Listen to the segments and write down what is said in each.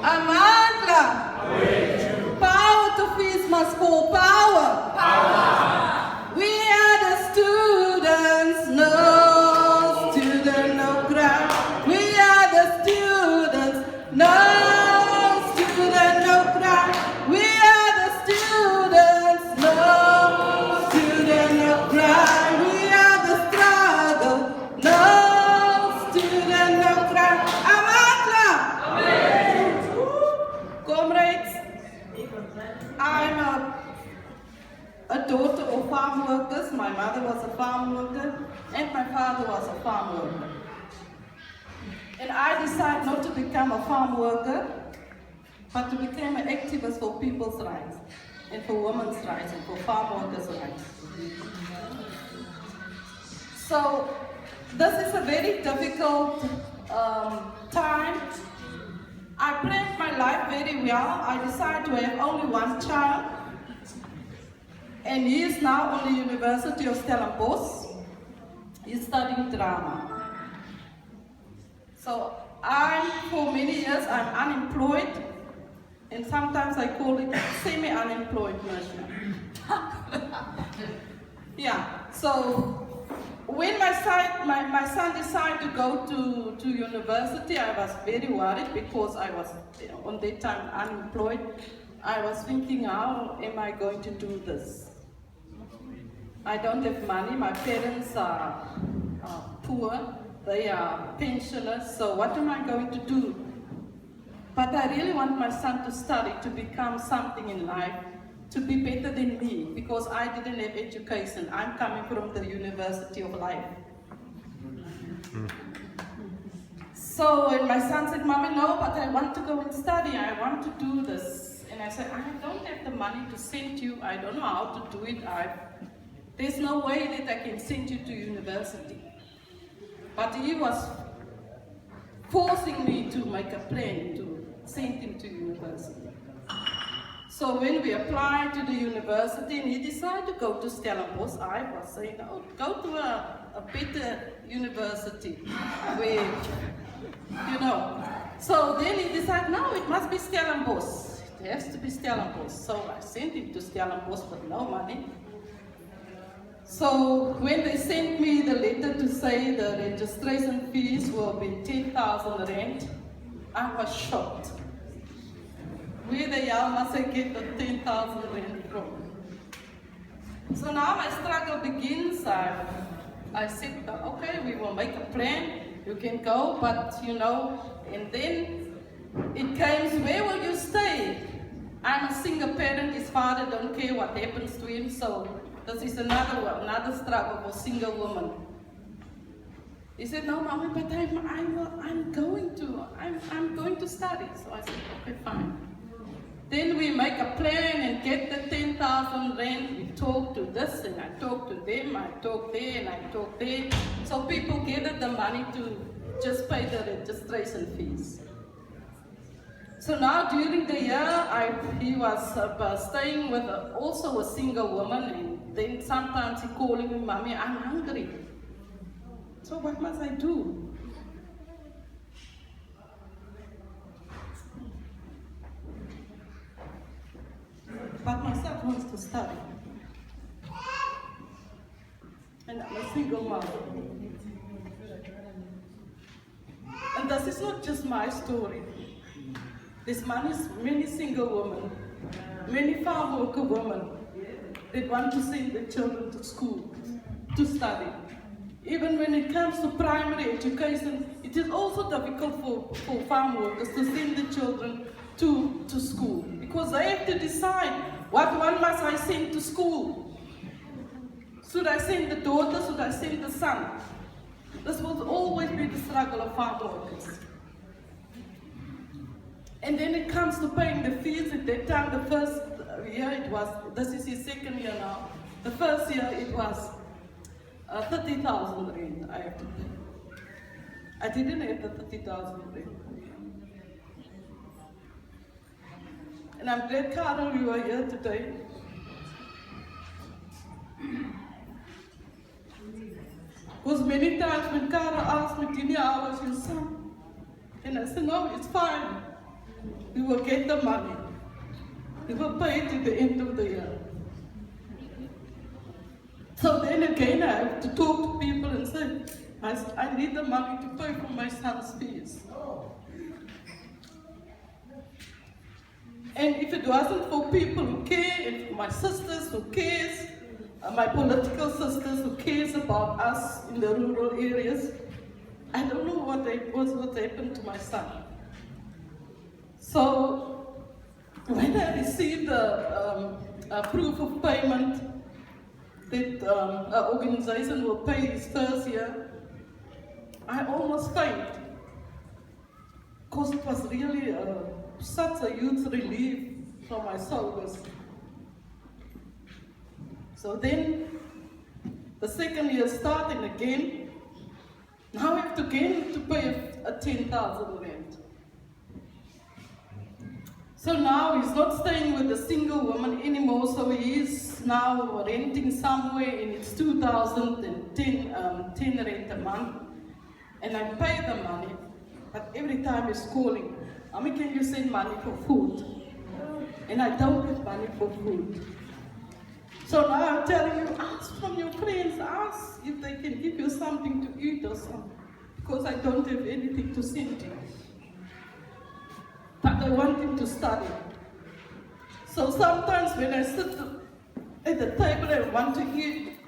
Amandla. Power to feast must call power. We are the students, no student, no grant. We are the students, no student, no grant. We are the students, no student, no grant. We are the struggle, no student, no grant. Amandla. Comrades, I'm a daughter of farm workers. My mother was a farm worker and my father was a farm worker. And I decided not to become a farm worker, but to become an activist for people's rights and for women's rights and for farm workers' rights. So this is a very difficult time. I planned my life very well. I decided to have only one child. And he is now on the University of Stellenbosch. He's studying drama. So for many years, I'm unemployed. And sometimes I call it semi-unemployment. Yeah, so when my son decided to go to university, I was very worried because I was on that time unemployed. I was thinking, how am I going to do this? I don't have money, my parents are poor, they are pensioners, so what am I going to do? But I really want my son to study, to become something in life, to be better than me, because I didn't have education. I'm coming from the University of Life. So when my son said, Mommy, no, but I want to go and study, I want to do this. And I said, I don't have the money to send you, I don't know how to do it. There's no way that I can send you to university. But he was forcing me to make a plan to send him to university. So when we applied to the university and he decided to go to Stellenbosch, I was saying, oh, go to a better university where, you know. So then he decided, no, it must be Stellenbosch. It has to be Stellenbosch. So I sent him to Stellenbosch with no money. So when they sent me the letter to say the registration fees will be 10,000 rand, I was shocked. Where the hell must I get the 10,000 rand from? So now my struggle begins. I said, okay, we will make a plan. You can go, but you know, and then it came, where will you stay? I'm a single parent, his father don't care what happens to him, so this is another struggle for single women. He said, no, Mommy, but I'm going to study. So I said, okay, fine. Then we make a plan and get the 10,000 rand. We talk to this and I talk to them, I talk there and I talk there. So people gathered the money to just pay the registration fees. So now during the year, he was staying with also a single woman, and then sometimes he calling me, Mommy, I'm hungry. So what must I do? But my son wants to study. And I'm a single mom. And this is not just my story. There's many single women, many farm worker women that want to send their children to school, to study. Even when it comes to primary education, it is also difficult for farm workers to send the children to school, because they have to decide what one must I send to school. Should I send the daughter, should I send the son? This will always be the struggle of farm workers. And then it comes to paying the fees. At that time, the first year it was, this is his second year now, the first year it was 30,000 rand I have to pay. I didn't have the 30,000 rand. And I'm glad, Carol, you are here today. Because many times when Carol asked me, Denia, how was your son? And I said, no, it's fine. we will get the money. We will pay it at the end of the year. So then again, I have to talk to people and say, I need the money to pay for my son's fees. And if it wasn't for people who care, and for my sisters who cares, my political sisters who cares about us in the rural areas, I don't know what happened to my son. So when I received a proof of payment that an organization will pay his first year, I almost fainted, because it was really such a huge relief from my shoulders. So then, the second year starting again, now I have to again to pay a 10,000 rand. So now he's not staying with a single woman anymore, so he is now renting somewhere, and it's 2,010 rand a month. And I pay the money, but every time he's calling, Mommy, can you send money for food? And I don't have money for food. So now I'm telling you, ask from your friends, ask if they can give you something to eat or something, because I don't have anything to send you. But I want him to study. So sometimes when I sit at the table and want to eat,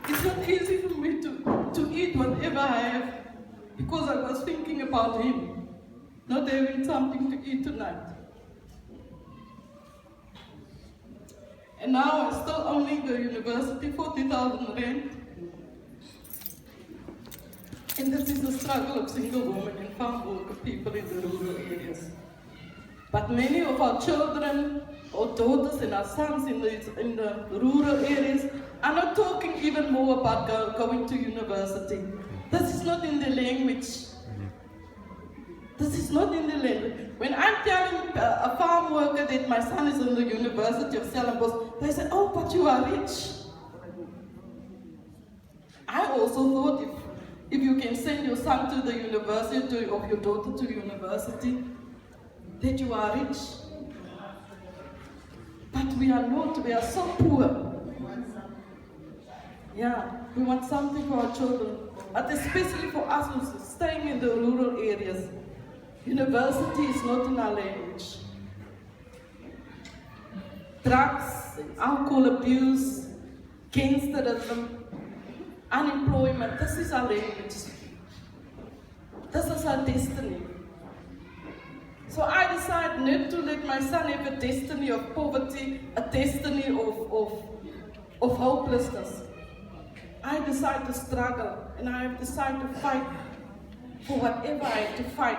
it's not easy for me to eat whatever I have, because I was thinking about him, not having something to eat tonight. And now I'm still owning the university 40,000 rand. And this is the struggle of single women and farm worker people in the rural areas. But many of our children, our daughters and our sons in the rural areas are not talking even more about going to university. This is not in the language. This is not in the language. When I'm telling a farm worker that my son is in the University of Stellenbosch, they say, oh, but you are rich. I also thought if you can send your son to the university or your daughter to university, that you are rich. But we are not, we are so poor. Yeah, we want something for our children, but especially for us who's staying in the rural areas. University is not in our language. Drugs, alcohol abuse, gangsterism, unemployment, this is our language. This is our destiny. So I decided not to let my son have a destiny of poverty, a destiny of hopelessness. I decided to struggle, and I have decided to fight for whatever I have to fight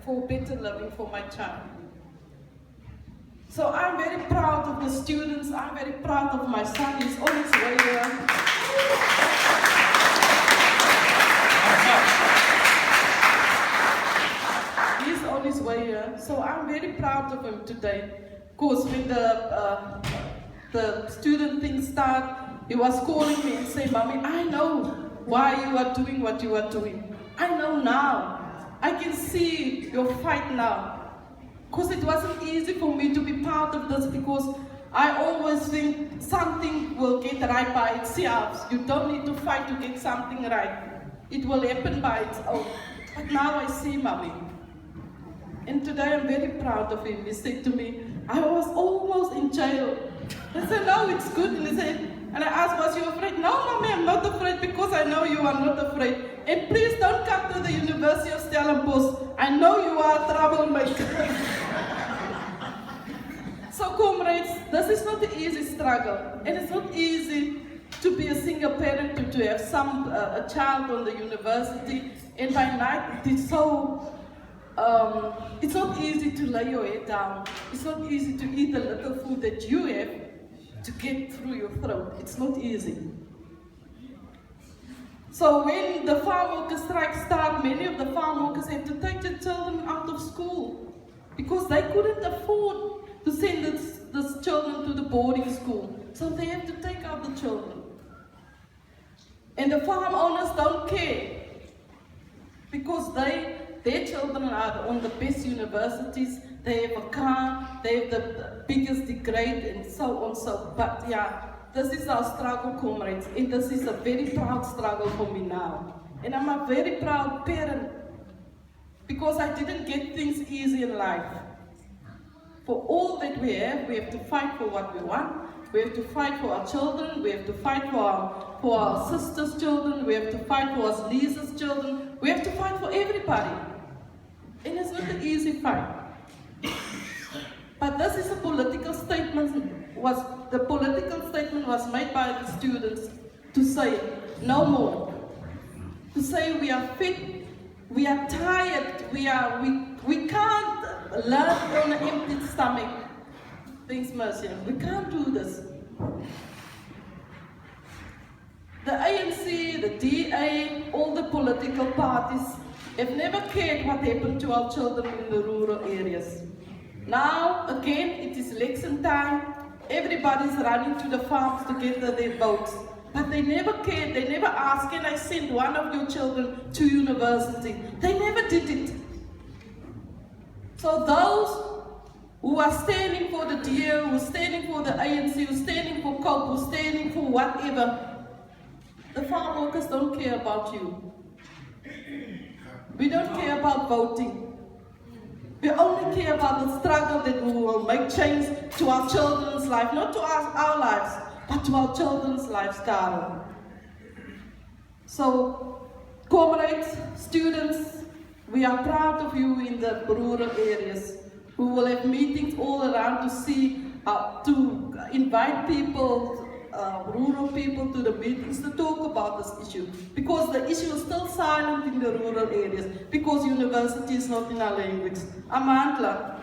for better living for my child. So I'm very proud of the students, I'm very proud of my son, he's on his way here. He's on his way here, so I'm very proud of him today. Of course, when the student thing started, he was calling me and saying, Mommy, I know why you are doing what you are doing. I know now. I can see your fight now. Because it wasn't easy for me to be part of this, because I always think something will get right by itself. You don't need to fight to get something right. It will happen by its own. But now I see Mommy. And today I'm very proud of him. He said to me, I was almost in jail. I said, no, it's good. And he said, and I asked, was you afraid? No, Mommy, I'm not afraid, because I know you are not afraid. And please don't come to the University of Stellenbosch. I know you are a troublemaker. So comrades, this is not an easy struggle. And it's not easy to be a single parent, to have a child on the university. And by night, it's so, it's not easy to lay your head down. It's not easy to eat the little food that you have to get through your throat. It's not easy. So when the farm worker strike started, many of the farm workers had to take their children out of school because they couldn't afford to send these children to the boarding school. So they have to take out the children. And the farm owners don't care because their children are on the best universities. they have a car, they have the biggest degree, and so on. But yeah, this is our struggle, comrades, and this is a very proud struggle for me now. And I'm a very proud parent, because I didn't get things easy in life. For all that we have to fight for what we want. We have to fight for our children, we have to fight for our sisters' children, we have to fight for our Lisa's children, we have to fight for everybody. And it's not an easy fight. But this is a political statement, the political statement was made by the students to say no more. To say we are fit, we are tired, we can't learn on an empty stomach. Thanks, Mercy. We can't do this. The ANC, the DA, all the political parties have never cared what happened to our children in the rural areas. Now, again, it is election time. Everybody's running to the farms to get their votes. But they never cared. They never asked, can I send one of your children to university? They never did it. So those who are standing for the DA, who are standing for the ANC, who are standing for COPE, who are standing for whatever, the farm workers don't care about you. We don't care about voting. We only care about the struggle that we will make change to our children's life, not to our lives, but to our children's lives, Carol. So, comrades, students, we are proud of you in the rural areas. We will have meetings all around to see, to invite people, rural people to the meetings to talk about this issue. Because the issue is still silent in the rural areas, because university is not in our language. Amandla.